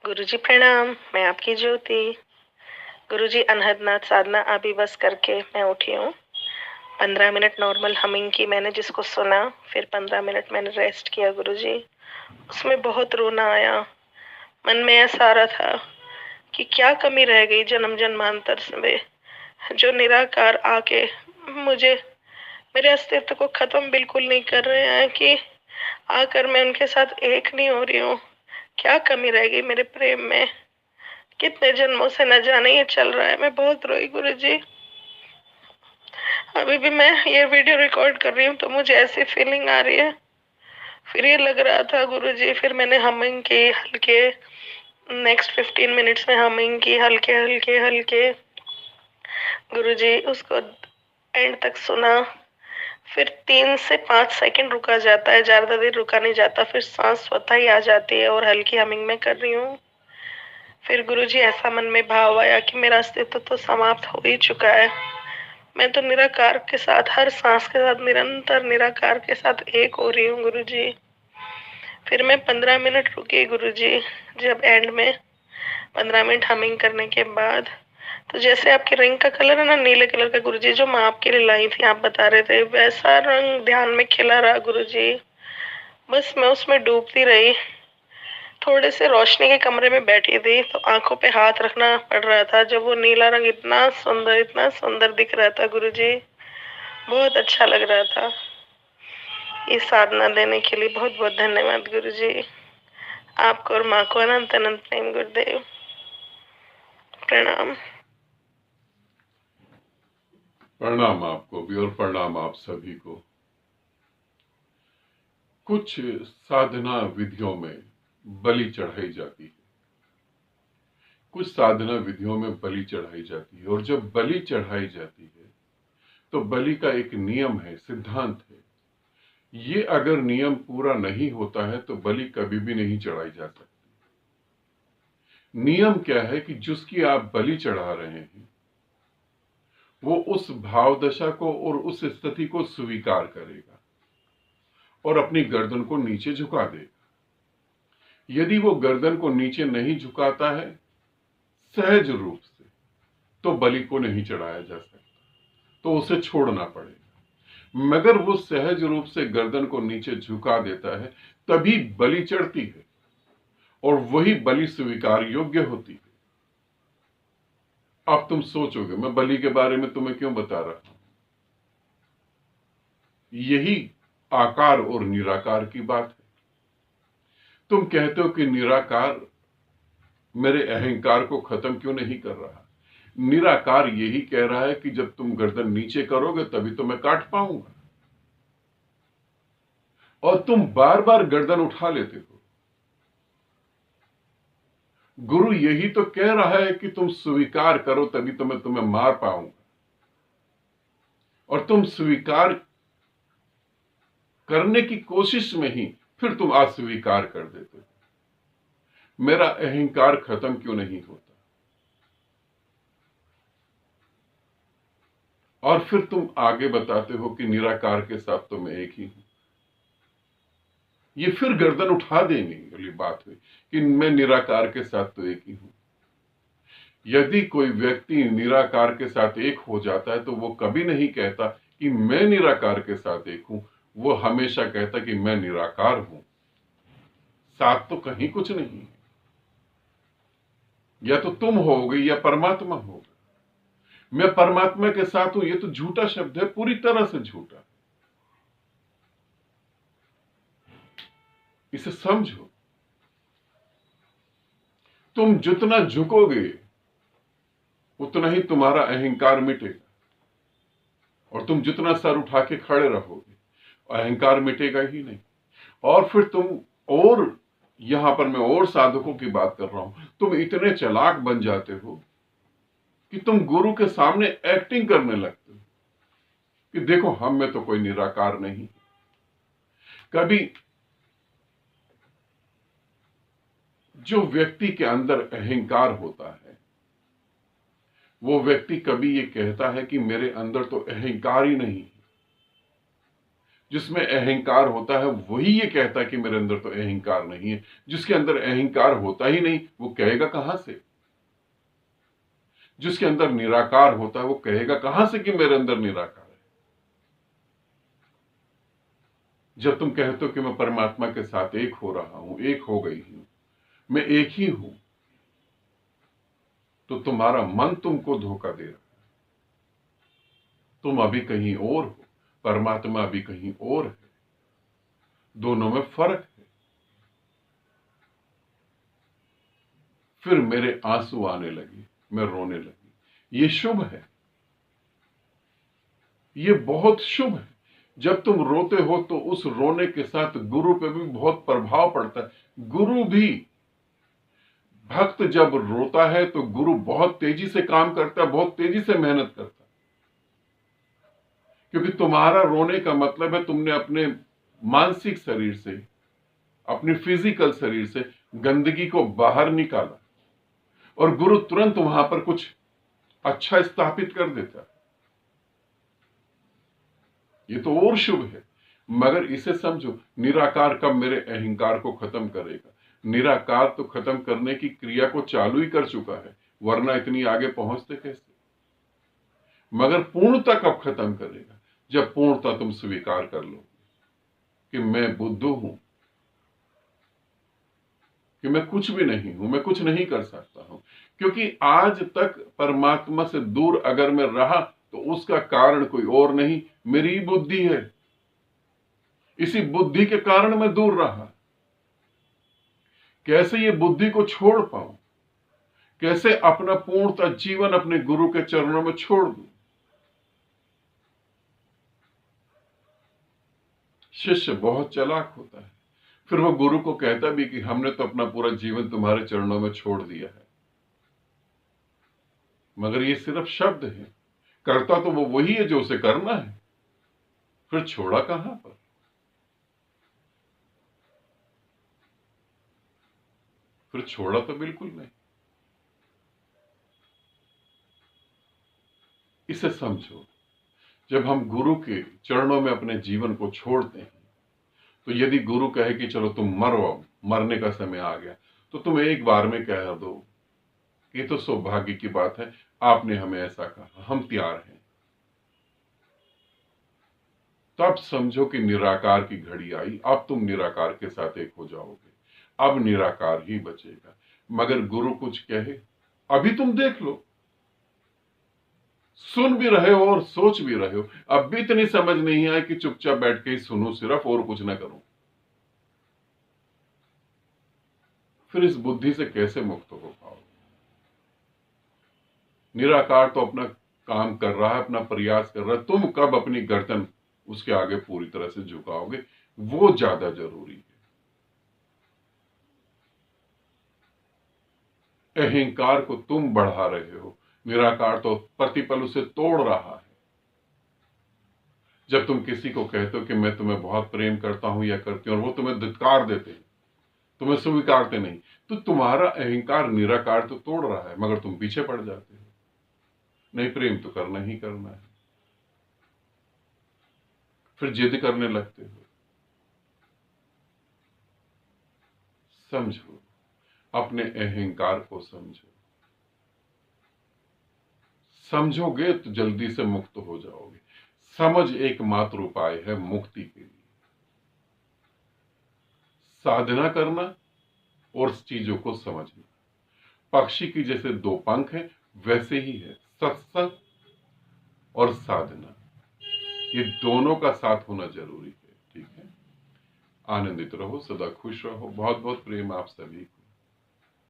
गुरुजी प्रणाम। मैं आपकी ज्योति। गुरुजी अनहद नाथ साधना अभी बस करके मैं उठी हूँ। 15 मिनट नॉर्मल हमिंग की मैंने जिसको सुना, फिर 15 मिनट मैंने रेस्ट किया गुरुजी। उसमें बहुत रोना आया। मन में ऐसा आ रहा था कि क्या कमी रह गई जन्म जन्मांतर से, जो निराकार आके मुझे मेरे अस्तित्व को खत्म बिल्कुल नहीं कर रहे हैं, कि आकर मैं उनके साथ एक नहीं हो रही हूँ। क्या कमी रह गई मेरे प्रेम में? कितने जन्मों से न जाने ये चल रहा है। मैं बहुत रोई गुरुजी। अभी भी मैं ये वीडियो रिकॉर्ड कर रही हूँ तो मुझे ऐसी फीलिंग आ रही है। फिर ये लग रहा था गुरुजी, फिर मैंने हमिंग की हल्के, नेक्स्ट 15 मिनट्स में हमिंग की हल्के हल्के हल्के गुरुजी। उसको एंड तक सुना। फिर 3 से 5 सेकंड रुका जाता है, ज्यादा देर रुका नहीं जाता। फिर सांस स्वतः ही आ जाती है और हल्की हमिंग में कर रही हूँ। फिर गुरुजी ऐसा मन में भाव आया कि मेरा अस्तित्व तो समाप्त हो ही चुका है। मैं तो निराकार के साथ, हर सांस के साथ निरंतर निराकार के साथ एक हो रही हूँ गुरुजी। फिर मैं 15 मिनट रुकी गुरुजी। जब एंड में 15 मिनट हमिंग करने के बाद, तो जैसे आपकी रिंग का कलर है ना, नीले कलर का गुरुजी, जो मैं आपके लिए लाई थी, आप बता रहे थे, वैसा रंग ध्यान में खिला रहा गुरुजी। बस मैं उसमें डूबती रही। थोड़े से रोशनी के कमरे में बैठी थी तो आंखों पे हाथ रखना पड़ रहा था, जब वो नीला रंग इतना सुंदर दिख रहा था गुरुजी। बहुत अच्छा लग रहा था। ये साधना देने के लिए बहुत बहुत धन्यवाद गुरुजी। आपको और माँ को अनंत अनंत प्रेम गुरुदेव। प्रणाम। प्रणाम आपको भी और प्रणाम आप सभी को। कुछ साधना विधियों में बलि चढ़ाई जाती है, कुछ साधना विधियों में बलि चढ़ाई जाती है। और जब बलि चढ़ाई जाती है तो बलि का एक नियम है, सिद्धांत है। ये अगर नियम पूरा नहीं होता है तो बलि कभी भी नहीं चढ़ाई जा सकती। नियम क्या है कि जिसकी आप बलि चढ़ा रहे हैं वो उस भाव दशा को और उस स्थिति को स्वीकार करेगा और अपनी गर्दन को नीचे झुका देगा। यदि वो गर्दन को नीचे नहीं झुकाता है सहज रूप से, तो बलि को नहीं चढ़ाया जा सकता, तो उसे छोड़ना पड़ेगा। मगर वो सहज रूप से गर्दन को नीचे झुका देता है, तभी बलि चढ़ती है और वही बलि स्वीकार योग्य होती है। अब तुम सोचोगे मैं बलि के बारे में तुम्हें क्यों बता रहा हूं? यही आकार और निराकार की बात है। तुम कहते हो कि निराकार मेरे अहंकार को खत्म क्यों नहीं कर रहा? निराकार यही कह रहा है कि जब तुम गर्दन नीचे करोगे तभी तो मैं काट पाऊंगा, और तुम बार बार गर्दन उठा लेते हो। गुरु यही तो कह रहा है कि तुम स्वीकार करो तभी तो मैं तुम्हें मार पाऊंगा, और तुम स्वीकार करने की कोशिश में ही फिर तुम अस्वीकार कर देते हो। मेरा अहंकार खत्म क्यों नहीं होता? और फिर तुम आगे बताते हो कि निराकार के साथ तो मैं एक ही हूं। ये फिर गर्दन उठा देने वाली बात हुई कि मैं निराकार के साथ तो एक ही हूं। यदि कोई व्यक्ति निराकार के साथ एक हो जाता है तो वो कभी नहीं कहता कि मैं निराकार के साथ एक हूं, वो हमेशा कहता कि मैं निराकार हूं। साथ तो कहीं कुछ नहीं है। या तो तुम होगे या परमात्मा होगा। मैं परमात्मा के साथ हूं, ये तो झूठा शब्द है, पूरी तरह से झूठा। इसे समझो। तुम जितना झुकोगे उतना ही तुम्हारा अहंकार मिटेगा, और तुम जितना सर उठा के खड़े रहोगे अहंकार मिटेगा ही नहीं। और फिर तुम, और यहां पर मैं और साधकों की बात कर रहा हूं, तुम इतने चालाक बन जाते हो कि तुम गुरु के सामने एक्टिंग करने लगते हो कि देखो हम में तो कोई निराकार नहीं। कभी जो व्यक्ति के अंदर अहंकार होता है वो व्यक्ति कभी ये कहता है कि मेरे अंदर तो अहंकार ही नहीं है। जिसमें अहंकार होता है वही ये कहता है कि मेरे अंदर तो अहंकार नहीं है। जिसके अंदर अहंकार होता ही नहीं वो कहेगा कहां से? जिसके अंदर निराकार होता है वो कहेगा कहां से कि मेरे अंदर निराकार है? जब तुम कहते हो कि मैं परमात्मा के साथ एक हो रहा हूं, एक हो गई हूं, मैं एक ही हूं, तो तुम्हारा मन तुमको धोखा दे रहा है। तुम अभी कहीं और हो, परमात्मा अभी कहीं और है। दोनों में फर्क है। फिर मेरे आंसू आने लगे, मैं रोने लगी। ये शुभ है, ये बहुत शुभ है। जब तुम रोते हो तो उस रोने के साथ गुरु पे भी बहुत प्रभाव पड़ता है। गुरु भी, भक्त जब रोता है तो गुरु बहुत तेजी से काम करता है, बहुत तेजी से मेहनत करता है। क्योंकि तुम्हारा रोने का मतलब है तुमने अपने मानसिक शरीर से, अपने फिजिकल शरीर से गंदगी को बाहर निकाला, और गुरु तुरंत वहां पर कुछ अच्छा स्थापित कर देता है। ये तो और शुभ है। मगर इसे समझो, निराकार कब मेरे अहंकार को खत्म करेगा? निराकार तो खत्म करने की क्रिया को चालू ही कर चुका है, वरना इतनी आगे पहुंचते कैसे? मगर पूर्णता कब खत्म करेगा? जब पूर्णता तुम स्वीकार कर लो कि मैं बुद्धू हूं, कि मैं कुछ भी नहीं हूं, मैं कुछ नहीं कर सकता हूं। क्योंकि आज तक परमात्मा से दूर अगर मैं रहा तो उसका कारण कोई और नहीं, मेरी बुद्धि है। इसी बुद्धि के कारण मैं दूर रहा। कैसे ये बुद्धि को छोड़ पाऊं? कैसे अपना पूर्णता जीवन अपने गुरु के चरणों में छोड़ दूं? शिष्य बहुत चालाक होता है। फिर वो गुरु को कहता भी कि हमने तो अपना पूरा जीवन तुम्हारे चरणों में छोड़ दिया है। मगर ये सिर्फ शब्द है, करता तो वो वही है जो उसे करना है। फिर छोड़ा कहां पर? फिर छोड़ा तो बिल्कुल नहीं। इसे समझो, जब हम गुरु के चरणों में अपने जीवन को छोड़ते हैं, तो यदि गुरु कहे कि चलो तुम मरो, अब मरने का समय आ गया, तो तुम एक बार में कह दो, ये तो सौभाग्य की बात है, आपने हमें ऐसा कहा, हम तैयार हैं। तब समझो कि निराकार की घड़ी आई। अब तुम निराकार के साथ एक हो जाओगे। अब निराकार ही बचेगा। मगर गुरु कुछ कहे, अभी तुम देख लो, सुन भी रहे हो और सोच भी रहे हो, अब भी इतनी समझ नहीं आई कि चुपचाप बैठ के ही सुनो सिर्फ, और कुछ ना करो। फिर इस बुद्धि से कैसे मुक्त हो पाओगे? निराकार तो अपना काम कर रहा है, अपना प्रयास कर रहा है। तुम कब अपनी गर्दन उसके आगे पूरी तरह से झुकाओगे, वो ज्यादा जरूरी है। अहंकार को तुम बढ़ा रहे हो, निराकार तो प्रतिपल उसे तोड़ रहा है। जब तुम किसी को कहते हो कि मैं तुम्हें बहुत प्रेम करता हूं या करती हूं, और वो तुम्हें धिक्कार देते हैं, तुम्हें स्वीकारते नहीं, तो तुम्हारा अहंकार निराकार तो तोड़ रहा है, मगर तुम पीछे पड़ जाते हो। नहीं, प्रेम तो करना ही करना है। फिर जिद करने लगते हो। समझो, अपने अहंकार को समझो। समझोगे तो जल्दी से मुक्त हो जाओगे। समझ एकमात्र उपाय है मुक्ति के लिए। साधना करना और चीजों को समझना। पक्षी की जैसे दो पंख है, वैसे ही है सत्संग और साधना। ये दोनों का साथ होना जरूरी है। ठीक है, आनंदित रहो, सदा खुश रहो। बहुत बहुत प्रेम आप सभी को।